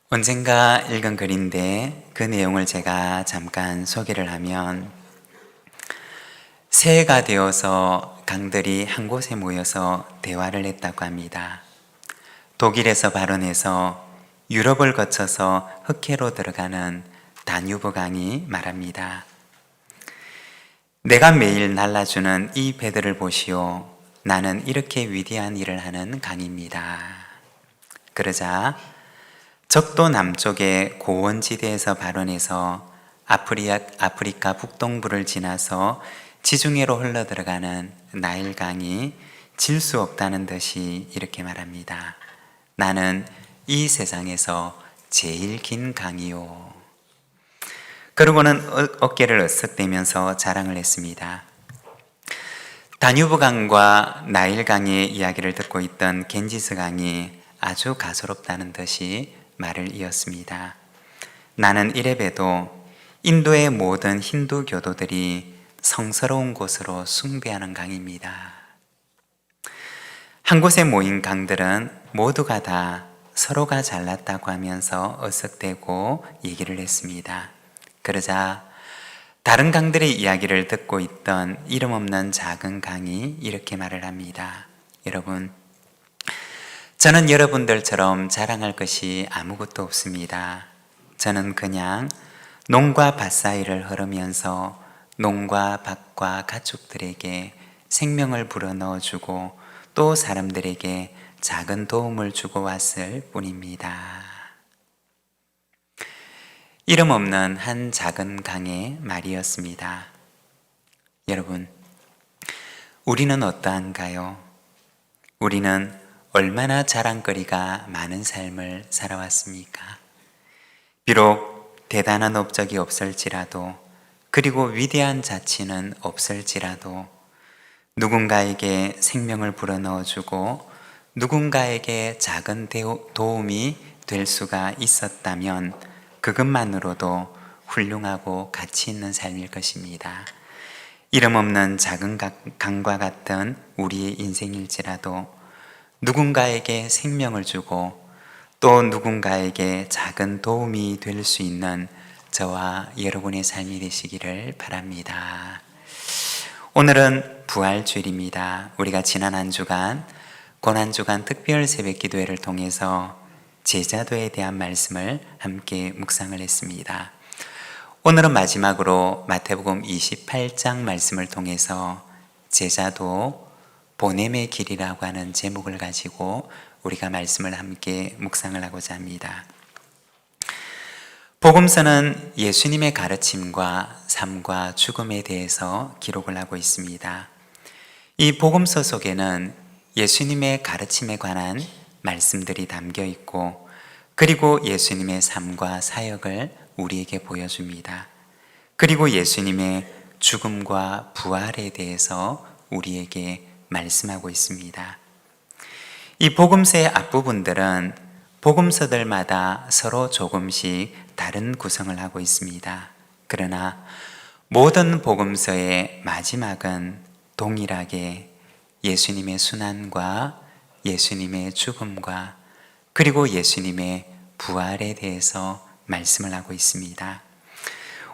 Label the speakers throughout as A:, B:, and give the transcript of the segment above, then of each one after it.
A: 언젠가 읽은 글인데 그 내용을 제가 잠깐 소개를 하면, 새해가 되어서 강들이 한 곳에 모여서 대화를 했다고 합니다. 독일에서 발원해서 유럽을 거쳐서 흑해로 들어가는 다뉴브 강이 말합니다. 내가 매일 날라주는 이 배들을 보시오. 나는 이렇게 위대한 일을 하는 강입니다. 그러자 적도 남쪽의 고원지대에서 발원해서 아프리카 북동부를 지나서 지중해로 흘러들어가는 나일강이 질 수 없다는 듯이 이렇게 말합니다. 나는 이 세상에서 제일 긴 강이요. 그러고는 어깨를 으쓱대면서 자랑을 했습니다. 다뉴브강과 나일강의 이야기를 듣고 있던 겐지스 강이 아주 가소롭다는 듯이 말을 이었습니다. 나는 이래봬도 인도의 모든 힌두 교도들이 성스러운 곳으로 숭배하는 강입니다. 한 곳에 모인 강들은 모두가 다 서로가 잘났다고 하면서 어석대고 얘기를 했습니다. 그러자 다른 강들의 이야기를 듣고 있던 이름 없는 작은 강이 이렇게 말을 합니다. 여러분, 저는 여러분들처럼 자랑할 것이 아무것도 없습니다. 저는 그냥 농과 밭 사이를 흐르면서 농과 밭과 가축들에게 생명을 불어넣어주고 또 사람들에게 작은 도움을 주고 왔을 뿐입니다. 이름 없는 한 작은 강의 말이었습니다. 여러분, 우리는 어떠한가요? 우리는 얼마나 자랑거리가 많은 삶을 살아왔습니까? 비록 대단한 업적이 없을지라도, 그리고 위대한 자치는 없을지라도, 누군가에게 생명을 불어넣어주고 누군가에게 작은 도움이 될 수가 있었다면 그것만으로도 훌륭하고 가치 있는 삶일 것입니다. 이름 없는 작은 강과 같은 우리의 인생일지라도 누군가에게 생명을 주고 또 누군가에게 작은 도움이 될 수 있는 저와 여러분의 삶이 되시기를 바랍니다. 오늘은 부활주일입니다. 우리가 지난 한 주간 고난주간 특별 새벽 기도회를 통해서 제자도에 대한 말씀을 함께 묵상을 했습니다. 오늘은 마지막으로 마태복음 28장 말씀을 통해서 제자도 보냄의 길이라고 하는 제목을 가지고 우리가 말씀을 함께 묵상을 하고자 합니다. 복음서는 예수님의 가르침과 삶과 죽음에 대해서 기록을 하고 있습니다. 이 복음서 속에는 예수님의 가르침에 관한 말씀들이 담겨 있고, 그리고 예수님의 삶과 사역을 우리에게 보여줍니다. 그리고 예수님의 죽음과 부활에 대해서 우리에게 말씀하고 있습니다. 이 복음서의 앞부분들은 복음서들마다 서로 조금씩 다른 구성을 하고 있습니다. 그러나 모든 복음서의 마지막은 동일하게 예수님의 순환과 예수님의 죽음과 그리고 예수님의 부활에 대해서 말씀을 하고 있습니다.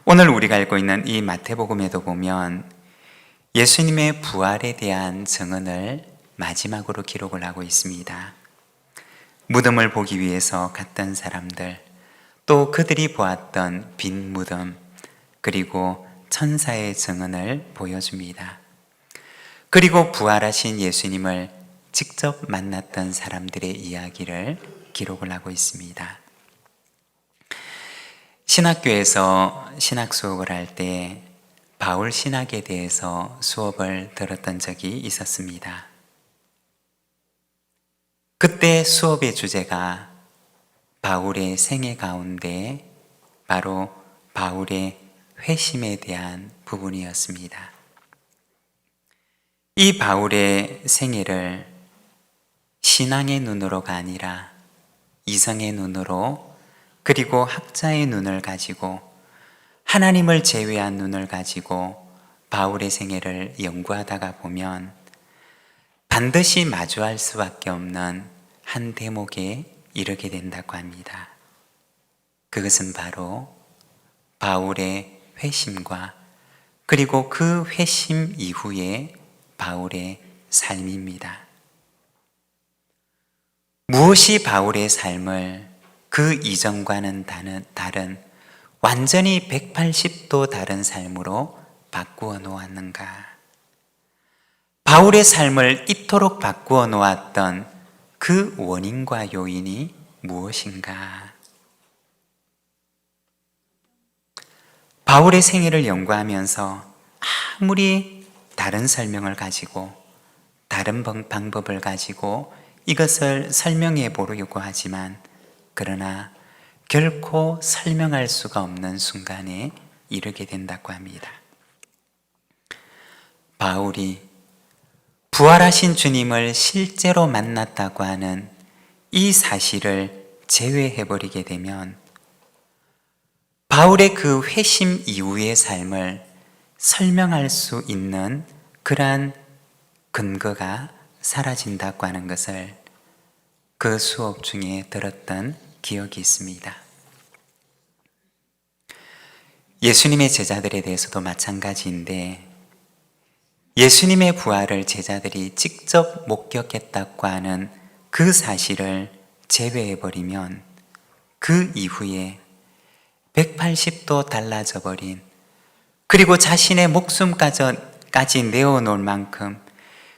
A: 오늘 우리가 읽고 있는 이 마태복음에도 보면 예수님의 부활에 대한 증언을 마지막으로 기록을 하고 있습니다. 무덤을 보기 위해서 갔던 사람들, 또 그들이 보았던 빈 무덤, 그리고 천사의 증언을 보여줍니다. 그리고 부활하신 예수님을 직접 만났던 사람들의 이야기를 기록을 하고 있습니다. 신학교에서 신학 수업을 할 때 바울 신학에 대해서 수업을 들었던 적이 있었습니다. 그때 수업의 주제가 바울의 생애 가운데 바로 바울의 회심에 대한 부분이었습니다. 이 바울의 생애를 신앙의 눈으로가 아니라 이성의 눈으로, 그리고 학자의 눈을 가지고 하나님을 제외한 눈을 가지고 바울의 생애를 연구하다가 보면 반드시 마주할 수밖에 없는 한 대목에 이르게 된다고 합니다. 그것은 바로 바울의 회심과 그리고 그 회심 이후의 바울의 삶입니다. 무엇이 바울의 삶을 그 이전과는 다른 완전히 180도 다른 삶으로 바꾸어 놓았는가? 바울의 삶을 이토록 바꾸어 놓았던 그 원인과 요인이 무엇인가? 바울의 생애를 연구하면서 아무리 다른 설명을 가지고 다른 방법을 가지고 이것을 설명해 보려고 하지만 그러나 결코 설명할 수가 없는 순간에 이르게 된다고 합니다. 바울이 부활하신 주님을 실제로 만났다고 하는 이 사실을 제외해버리게 되면 바울의 그 회심 이후의 삶을 설명할 수 있는 그러한 근거가 사라진다고 하는 것을 그 수업 중에 들었던 기억이 있습니다. 예수님의 제자들에 대해서도 마찬가지인데 예수님의 부활을 제자들이 직접 목격했다고 하는 그 사실을 제외해버리면 그 이후에 180도 달라져 버린 그리고 자신의 목숨까지 내어놓을 만큼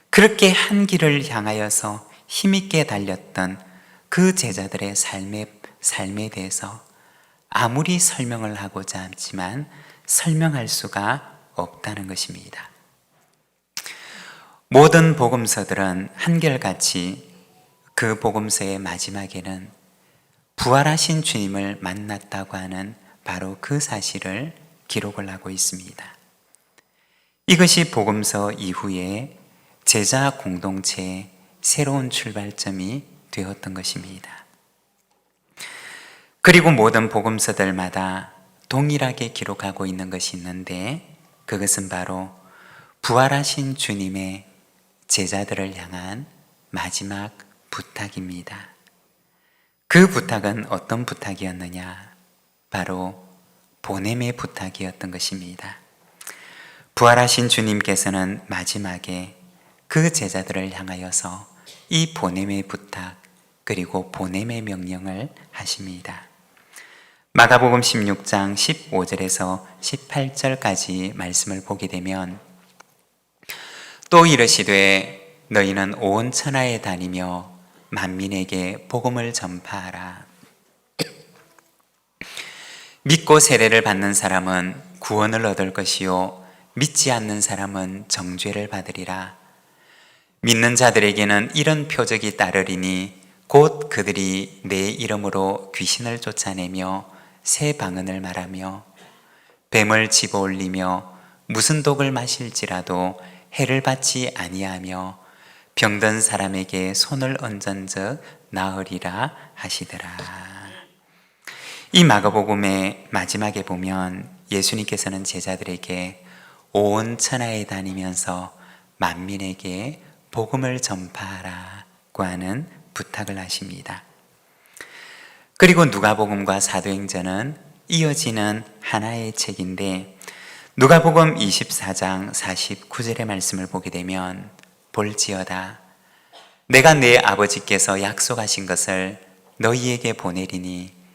A: 그렇게 한 길을 향하여서 힘있게 달렸던 그 제자들의 삶에 대해서 아무리 설명을 하고자 하지만 설명할 수가 없다는 것입니다. 모든 복음서들은 한결같이 그 복음서의 마지막에는 부활하신 주님을 만났다고 하는 바로 그 사실을 기록을 하고 있습니다. 이것이 복음서 이후에 제자 공동체의 새로운 출발점이 되었던 것입니다. 그리고 모든 복음서들마다 동일하게 기록하고 있는 것이 있는데 그것은 바로 부활하신 주님의 제자들을 향한 마지막 부탁입니다. 그 부탁은 어떤 부탁이었느냐? 바로 보냄의 부탁이었던 것입니다. 부활하신 주님께서는 마지막에 그 제자들을 향하여서 이 보냄의 부탁 그리고 보냄의 명령을 하십니다. 마가복음 16장 15절에서 18절까지 말씀을 보게 되면 또 이르시되 너희는 온 천하에 다니며 만민에게 복음을 전파하라. 믿고 세례를 받는 사람은 구원을 얻을 것이요 믿지 않는 사람은 정죄를 받으리라. 믿는 자들에게는 이런 표적이 따르리니 곧 그들이 내 이름으로 귀신을 쫓아내며 새 방언을 말하며 뱀을 집어올리며 무슨 독을 마실지라도 해를 받지 아니하며 병든 사람에게 손을 얹은즉 나으리라 하시더라. 이 마가복음의 마지막에 보면 예수님께서는 제자들에게 온 천하에 다니면서 만민에게 복음을 전파하라고 하는 부탁을 하십니다. 그리고 누가복음과 사도행전은 이어지는 하나의 책인데 누가복음 24장 49절의 말씀을 보게 되면 볼지어다 내가 내 아버지께서 약속하신 것을 너희에게 보내리니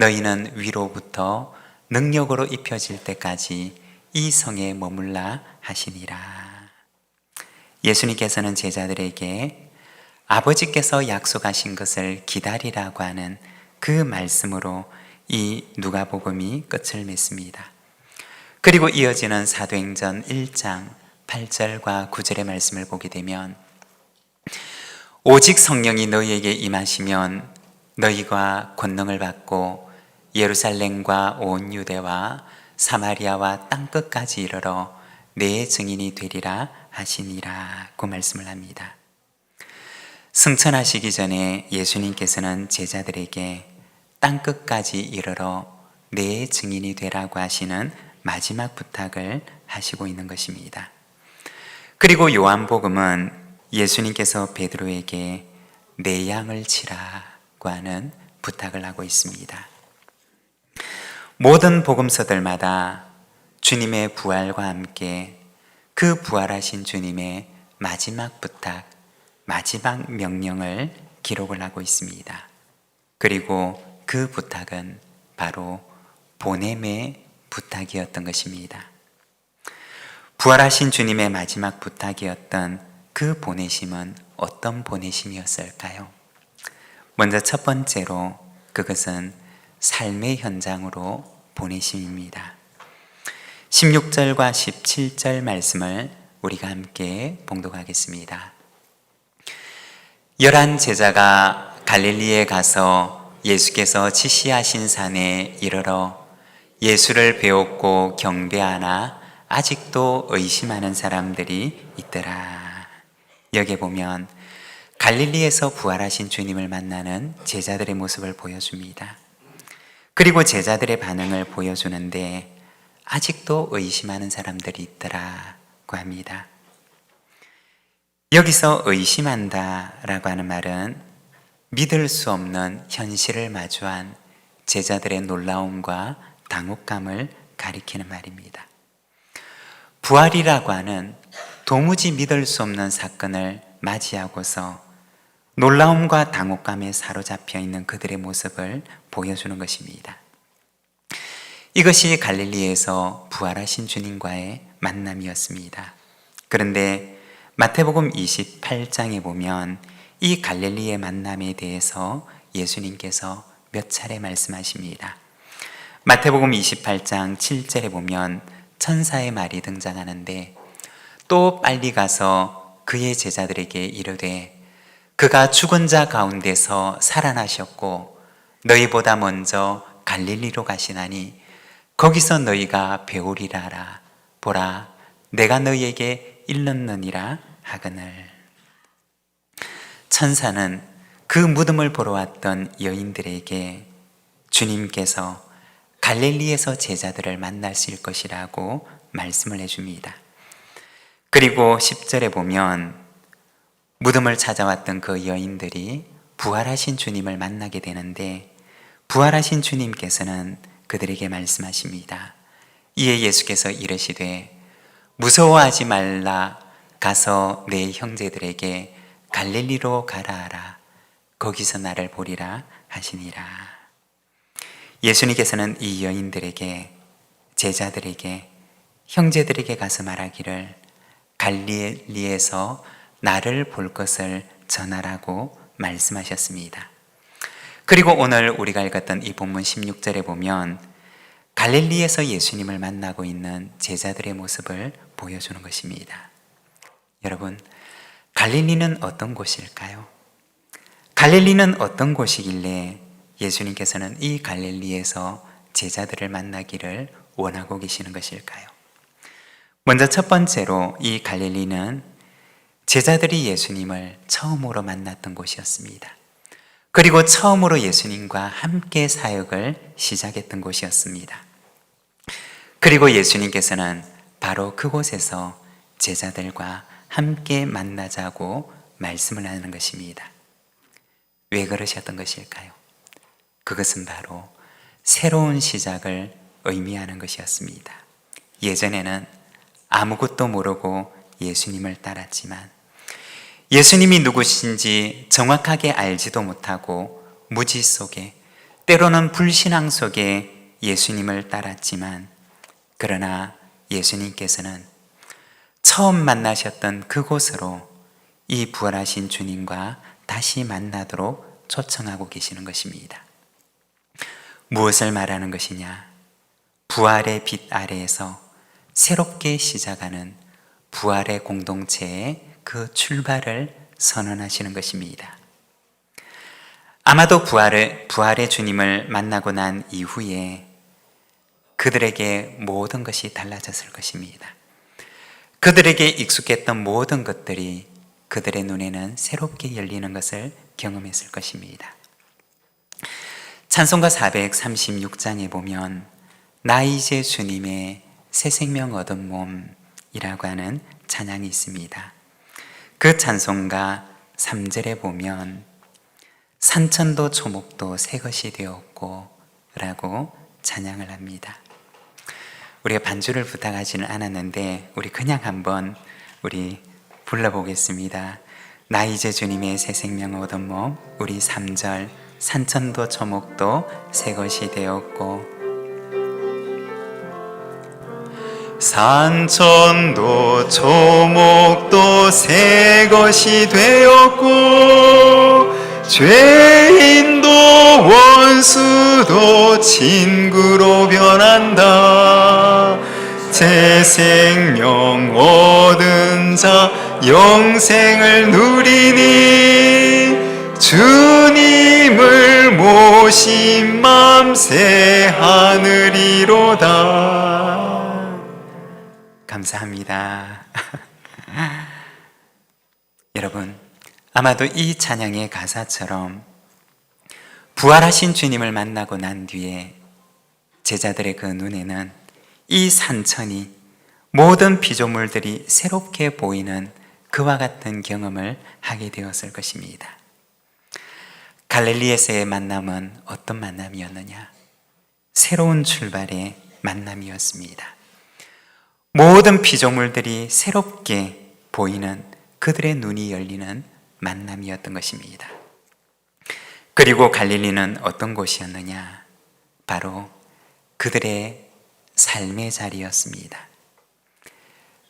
A: 너희는 위로부터 능력으로 입혀질 때까지 이 성에 머물라 하시니라. 예수님께서는 제자들에게 아버지께서 약속하신 것을 기다리라고 하는 그 말씀으로 이 누가복음이 끝을 맺습니다. 그리고 이어지는 사도행전 1장 8절과 9절의 말씀을 보게 되면 오직 성령이 너희에게 임하시면 너희가 권능을 받고 예루살렘과 온 유대와 사마리아와 땅끝까지 이르러 내 증인이 되리라 하시니라고 말씀을 합니다. 승천하시기 전에 예수님께서는 제자들에게 땅끝까지 이르러 내 증인이 되라고 하시는 마지막 부탁을 하시고 있는 것입니다. 그리고 요한복음은 예수님께서 베드로에게 내 양을 치라고 하는 부탁을 하고 있습니다. 모든 복음서들마다 주님의 부활과 함께 그 부활하신 주님의 마지막 부탁, 마지막 명령을 기록을 하고 있습니다. 그리고 그 부탁은 바로 보냄의 부탁이었던 것입니다. 부활하신 주님의 마지막 부탁이었던 그 보내심은 어떤 보내심이었을까요? 먼저 첫 번째로 그것은 삶의 현장으로 보내심입니다. 16절과 17절 말씀을 우리가 함께 봉독하겠습니다. 11 제자가 갈릴리에 가서 예수께서 지시하신 산에 이르러 예수를 배웠고 경배하나 아직도 의심하는 사람들이 있더라. 여기 보면 갈릴리에서 부활하신 주님을 만나는 제자들의 모습을 보여줍니다. 그리고 제자들의 반응을 보여주는데 아직도 의심하는 사람들이 있더라고 합니다. 여기서 의심한다라고 하는 말은 믿을 수 없는 현실을 마주한 제자들의 놀라움과 당혹감을 가리키는 말입니다. 부활이라고 하는 도무지 믿을 수 없는 사건을 맞이하고서 놀라움과 당혹감에 사로잡혀 있는 그들의 모습을 보여주는 것입니다. 이것이 갈릴리에서 부활하신 주님과의 만남이었습니다. 그런데 마태복음 28장에 보면 이 갈릴리의 만남에 대해서 예수님께서 몇 차례 말씀하십니다. 마태복음 28장 7절에 보면 천사의 말이 등장하는데 또 빨리 가서 그의 제자들에게 이르되 그가 죽은 자 가운데서 살아나셨고 너희보다 먼저 갈릴리로 가시나니 거기서 너희가 배우리라 하라. 보라 내가 너희에게 일렀느니라 하거늘. 천사는 그 무덤을 보러 왔던 여인들에게 주님께서 갈릴리에서 제자들을 만나실 것이라고 말씀을 해줍니다. 그리고 10절에 보면 무덤을 찾아왔던 그 여인들이 부활하신 주님을 만나게 되는데 부활하신 주님께서는 그들에게 말씀하십니다. 이에 예수께서 이르시되 무서워하지 말라. 가서 내 형제들에게 갈릴리로 가라 하라. 거기서 나를 보리라 하시니라. 예수님께서는 이 여인들에게, 제자들에게, 형제들에게 가서 말하기를 갈릴리에서 나를 볼 것을 전하라고 말씀하셨습니다. 그리고 오늘 우리가 읽었던 이 본문 16절에 보면 갈릴리에서 예수님을 만나고 있는 제자들의 모습을 보여주는 것입니다. 여러분, 갈릴리는 어떤 곳일까요? 갈릴리는 어떤 곳이길래 예수님께서는 이 갈릴리에서 제자들을 만나기를 원하고 계시는 것일까요? 먼저 첫 번째로 이 갈릴리는 제자들이 예수님을 처음으로 만났던 곳이었습니다. 그리고 처음으로 예수님과 함께 사역을 시작했던 곳이었습니다. 그리고 예수님께서는 바로 그곳에서 제자들과 함께 만나자고 말씀을 하는 것입니다. 왜 그러셨던 것일까요? 그것은 바로 새로운 시작을 의미하는 것이었습니다. 예전에는 아무것도 모르고 예수님을 따랐지만 예수님이 누구신지 정확하게 알지도 못하고 무지 속에, 때로는 불신앙 속에 예수님을 따랐지만 그러나 예수님께서는 처음 만나셨던 그곳으로 이 부활하신 주님과 다시 만나도록 초청하고 계시는 것입니다. 무엇을 말하는 것이냐? 부활의 빛 아래에서 새롭게 시작하는 부활의 공동체의 그 출발을 선언하시는 것입니다. 아마도 부활의 주님을 만나고 난 이후에 그들에게 모든 것이 달라졌을 것입니다. 그들에게 익숙했던 모든 것들이 그들의 눈에는 새롭게 열리는 것을 경험했을 것입니다. 찬송가 436장에 보면 나 이제 주님의 새 생명 얻은 몸이라고 하는 찬양이 있습니다. 그 찬송가 3절에 보면 산천도 초목도 새 것이 되었고 라고 찬양을 합니다. 우리가 반주를 부탁하지는 않았는데 우리 그냥 한번 우리 불러보겠습니다. 나 이제 주님의 새 생명 얻은 몸. 우리 3절 산천도 초목도 새 것이 되었고, 산천도 초목도 새 것이 되었고, 죄인도 원수도 친구로 변한다. 새 생명 얻은 자 영생을 누리니, 주님을 모신 맘 새 하늘이로다. 감사합니다. 여러분, 아마도 이 찬양의 가사처럼 부활하신 주님을 만나고 난 뒤에 제자들의 그 눈에는 이 산천이, 모든 피조물들이 새롭게 보이는 그와 같은 경험을 하게 되었을 것입니다. 갈릴리에서의 만남은 어떤 만남이었느냐? 새로운 출발의 만남이었습니다. 모든 피조물들이 새롭게 보이는, 그들의 눈이 열리는 만남이었던 것입니다. 그리고 갈릴리는 어떤 곳이었느냐? 바로 그들의 삶의 자리였습니다.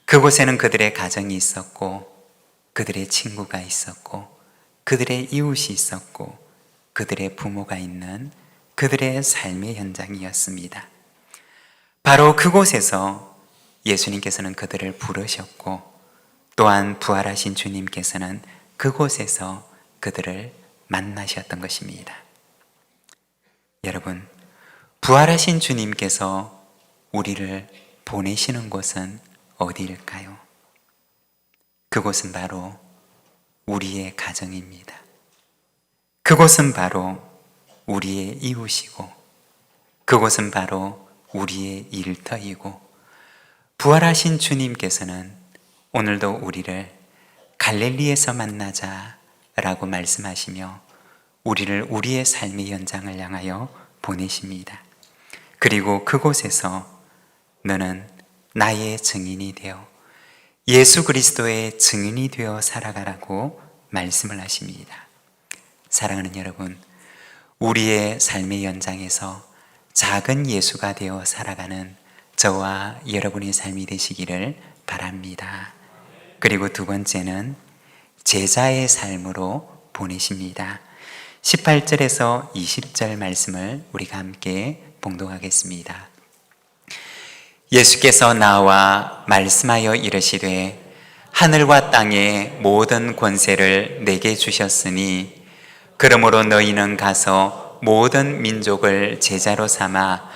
A: 그곳에는 그들의 가정이 있었고, 그들의 친구가 있었고, 그들의 이웃이 있었고, 그들의 부모가 있는 그들의 삶의 현장이었습니다. 바로 그곳에서 예수님께서는 그들을 부르셨고, 또한 부활하신 주님께서는 그곳에서 그들을 만나셨던 것입니다. 여러분, 부활하신 주님께서 우리를 보내시는 곳은 어디일까요? 그곳은 바로 우리의 가정입니다. 그곳은 바로 우리의 이웃이고, 그곳은 바로 우리의 일터이고, 부활하신 주님께서는 오늘도 우리를 갈릴리에서 만나자 라고 말씀하시며 우리를 우리의 삶의 현장을 향하여 보내십니다. 그리고 그곳에서 너는 나의 증인이 되어, 예수 그리스도의 증인이 되어 살아가라고 말씀을 하십니다. 사랑하는 여러분, 우리의 삶의 현장에서 작은 예수가 되어 살아가는 저와 여러분의 삶이 되시기를 바랍니다. 그리고 두 번째는 제자의 삶으로 보내십니다. 18절에서 20절 말씀을 우리가 함께 봉독하겠습니다. 예수께서 나와 말씀하여 이르시되, 하늘과 땅의 모든 권세를 내게 주셨으니 그러므로 너희는 가서 모든 민족을 제자로 삼아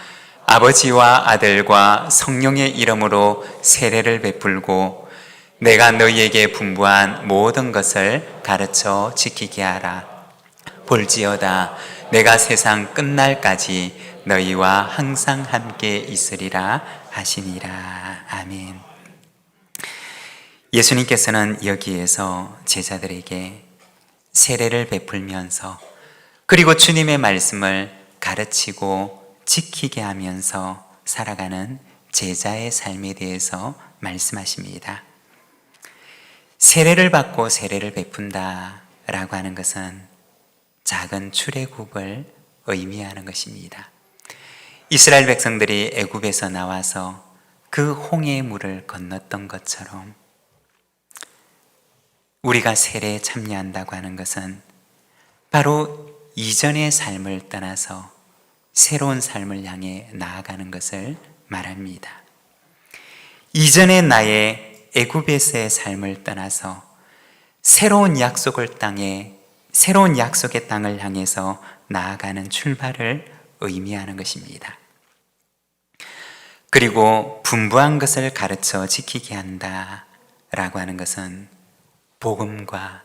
A: 아버지와 아들과 성령의 이름으로 세례를 베풀고 내가 너희에게 분부한 모든 것을 가르쳐 지키게 하라. 볼지어다 내가 세상 끝날까지 너희와 항상 함께 있으리라 하시니라. 아멘. 예수님께서는 여기에서 제자들에게 세례를 베풀면서, 그리고 주님의 말씀을 가르치고 지키게 하면서 살아가는 제자의 삶에 대해서 말씀하십니다. 세례를 받고 세례를 베푼다 라고 하는 것은 작은 출애굽을 의미하는 것입니다. 이스라엘 백성들이 애굽에서 나와서 그 홍해의 물을 건넜던 것처럼 우리가 세례에 참여한다고 하는 것은 바로 이전의 삶을 떠나서 새로운 삶을 향해 나아가는 것을 말합니다. 이전의 나의 애굽에서의 삶을 떠나서 새로운 약속의 땅을 향해서 나아가는 출발을 의미하는 것입니다. 그리고 분부한 것을 가르쳐 지키게 한다 라고 하는 것은 복음과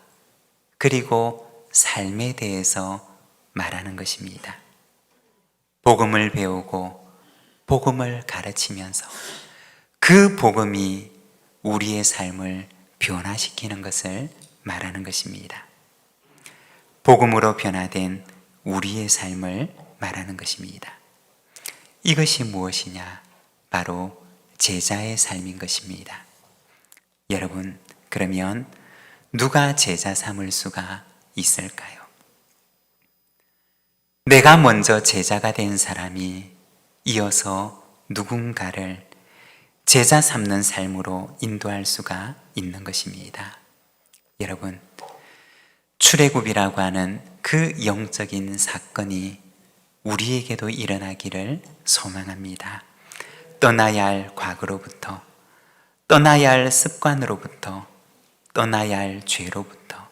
A: 그리고 삶에 대해서 말하는 것입니다. 복음을 배우고 복음을 가르치면서 그 복음이 우리의 삶을 변화시키는 것을 말하는 것입니다. 복음으로 변화된 우리의 삶을 말하는 것입니다. 이것이 무엇이냐? 바로 제자의 삶인 것입니다. 여러분, 그러면 누가 제자 삼을 수가 있을까요? 내가 먼저 제자가 된 사람이 이어서 누군가를 제자 삼는 삶으로 인도할 수가 있는 것입니다. 여러분, 출애굽이라고 하는 그 영적인 사건이 우리에게도 일어나기를 소망합니다. 떠나야 할 과거로부터, 떠나야 할 습관으로부터, 떠나야 할 죄로부터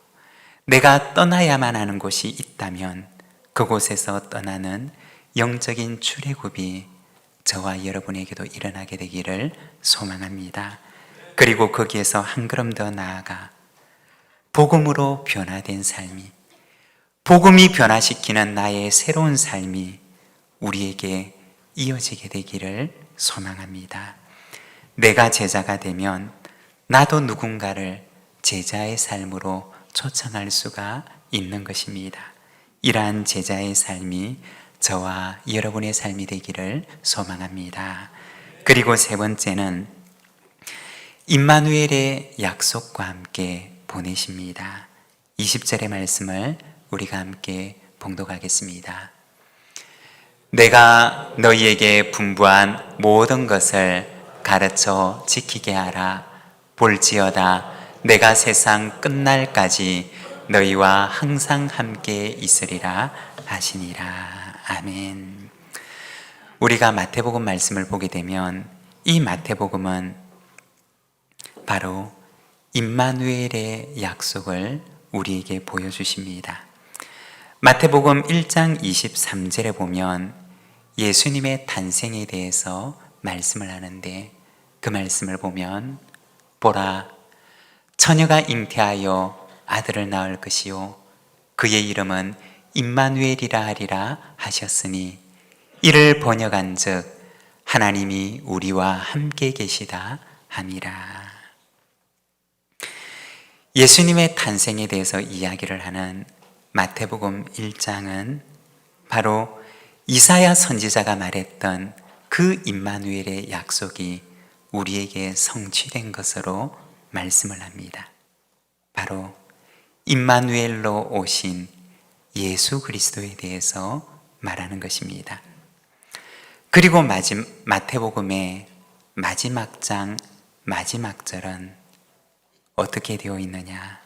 A: 내가 떠나야만 하는 곳이 있다면 그곳에서 떠나는 영적인 출애굽이 저와 여러분에게도 일어나게 되기를 소망합니다. 그리고 거기에서 한 걸음 더 나아가 복음으로 변화된 삶이, 복음이 변화시키는 나의 새로운 삶이 우리에게 이어지게 되기를 소망합니다. 내가 제자가 되면 나도 누군가를 제자의 삶으로 초청할 수가 있는 것입니다. 이러한 제자의 삶이 저와 여러분의 삶이 되기를 소망합니다. 그리고 세 번째는 임마누엘의 약속과 함께 보내십니다. 20절의 말씀을 우리가 함께 봉독하겠습니다. 내가 너희에게 분부한 모든 것을 가르쳐 지키게 하라. 볼지어다 내가 세상 끝날까지 너희와 항상 함께 있으리라 하시니라. 아멘. 우리가 마태복음 말씀을 보게 되면 이 마태복음은 바로 임마누엘의 약속을 우리에게 보여주십니다. 마태복음 1장 23절에 보면 예수님의 탄생에 대해서 말씀을 하는데 그 말씀을 보면 보라, 처녀가 잉태하여 아들을 낳을 것이요 그의 이름은 임마누엘이라 하리라 하셨으니 이를 번역한즉 하나님이 우리와 함께 계시다 함이라. 예수님의 탄생에 대해서 이야기를 하는 마태복음 1장은 바로 이사야 선지자가 말했던 그 임마누엘의 약속이 우리에게 성취된 것으로 말씀을 합니다. 바로 임마누엘로 오신 예수 그리스도에 대해서 말하는 것입니다. 그리고 마태복음의 마지막 장 마지막 절은 어떻게 되어 있느냐?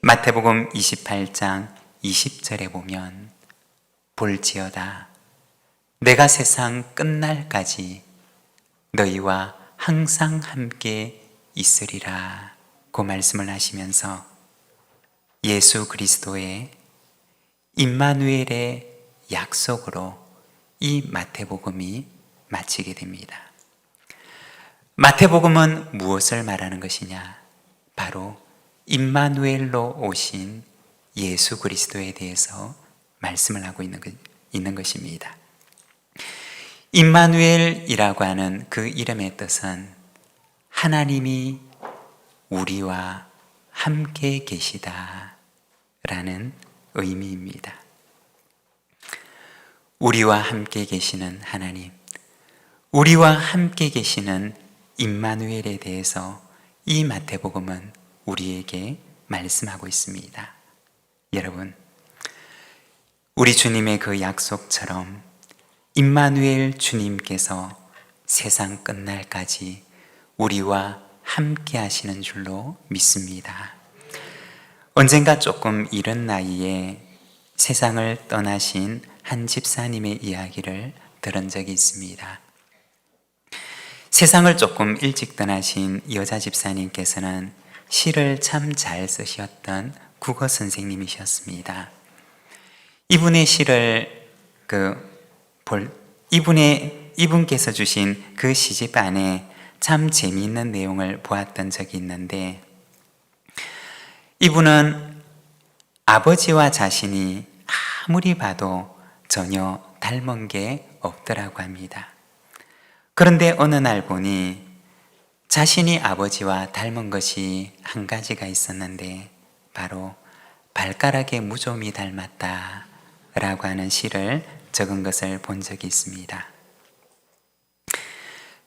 A: 마태복음 28장 20절에 보면 볼지어다 내가 세상 끝날까지 너희와 항상 함께 있으리라 고 말씀을 하시면서 예수 그리스도의 임마누엘의 약속으로 이 마태복음이 마치게 됩니다. 마태복음은 무엇을 말하는 것이냐? 바로 임마누엘로 오신 예수 그리스도에 대해서 말씀을 하고 있는 것입니다. 임마누엘이라고 하는 그 이름의 뜻은 하나님이 우리와 함께 계시다 라는 의미입니다. 우리와 함께 계시는 하나님, 우리와 함께 계시는 임마누엘에 대해서 이 마태복음은 우리에게 말씀하고 있습니다. 여러분, 우리 주님의 그 약속처럼 임마누엘 주님께서 세상 끝날까지 우리와 함께 하시는 줄로 믿습니다. 언젠가 조금 이른 나이에 세상을 떠나신 한 집사님의 이야기를 들은 적이 있습니다. 세상을 조금 일찍 떠나신 여자 집사님께서는 시를 참 잘 쓰셨던 국어 선생님이셨습니다. 이분의 시를 이분께서 주신 그 시집 안에 참 재미있는 내용을 보았던 적이 있는데 이분은 아버지와 자신이 아무리 봐도 전혀 닮은 게 없더라고 합니다. 그런데 어느 날 보니 자신이 아버지와 닮은 것이 한 가지가 있었는데 바로 발가락에 무좀이 닮았다 라고 하는 시를 적은 것을 본 적이 있습니다.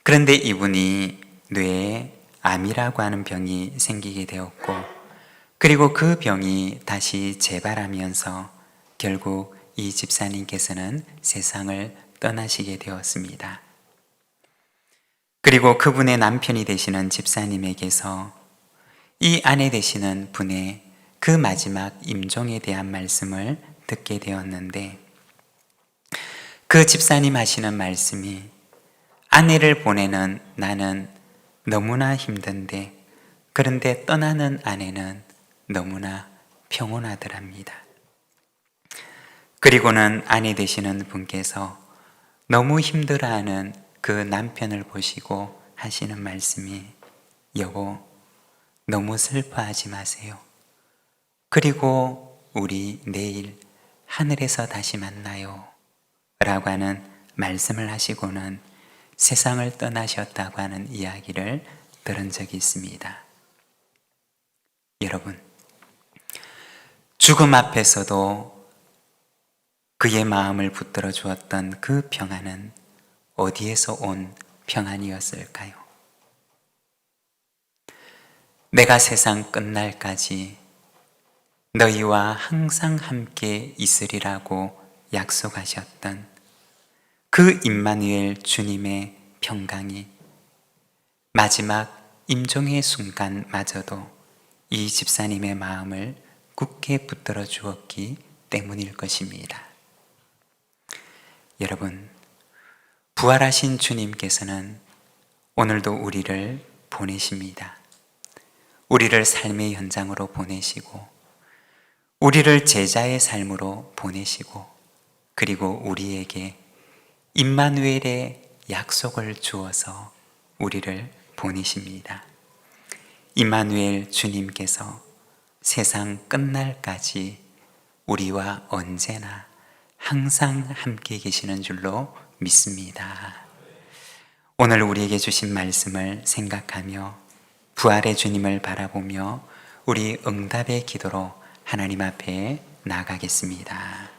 A: 그런데 이분이 뇌에 암이라고 하는 병이 생기게 되었고, 그리고 그 병이 다시 재발하면서 결국 이 집사님께서는 세상을 떠나시게 되었습니다. 그리고 그분의 남편이 되시는 집사님에게서 이 아내 되시는 분의 그 마지막 임종에 대한 말씀을 듣게 되었는데, 그 집사님 하시는 말씀이 아내를 보내는 나는 너무나 힘든데 그런데 떠나는 아내는 너무나 평온하더랍니다. 그리고는 아내 되시는 분께서 너무 힘들어하는 그 남편을 보시고 하시는 말씀이 여보, 너무 슬퍼하지 마세요. 그리고 우리 내일 하늘에서 다시 만나요. 라고 하는 말씀을 하시고는 세상을 떠나셨다고 하는 이야기를 들은 적이 있습니다. 여러분, 죽음 앞에서도 그의 마음을 붙들어 주었던 그 평안은 어디에서 온 평안이었을까요? 내가 세상 끝날까지 너희와 항상 함께 있으리라고 약속하셨던 그 임마누엘 주님의 평강이 마지막 임종의 순간마저도 이 집사님의 마음을 굳게 붙들어 주었기 때문일 것입니다. 여러분, 부활하신 주님께서는 오늘도 우리를 보내십니다. 우리를 삶의 현장으로 보내시고, 우리를 제자의 삶으로 보내시고, 그리고 우리에게 임마누엘의 약속을 주어서 우리를 보내십니다. 임마누엘 주님께서 세상 끝날까지 우리와 언제나 항상 함께 계시는 줄로 믿습니다. 오늘 우리에게 주신 말씀을 생각하며 부활의 주님을 바라보며 우리 응답의 기도로 하나님 앞에 나아가겠습니다.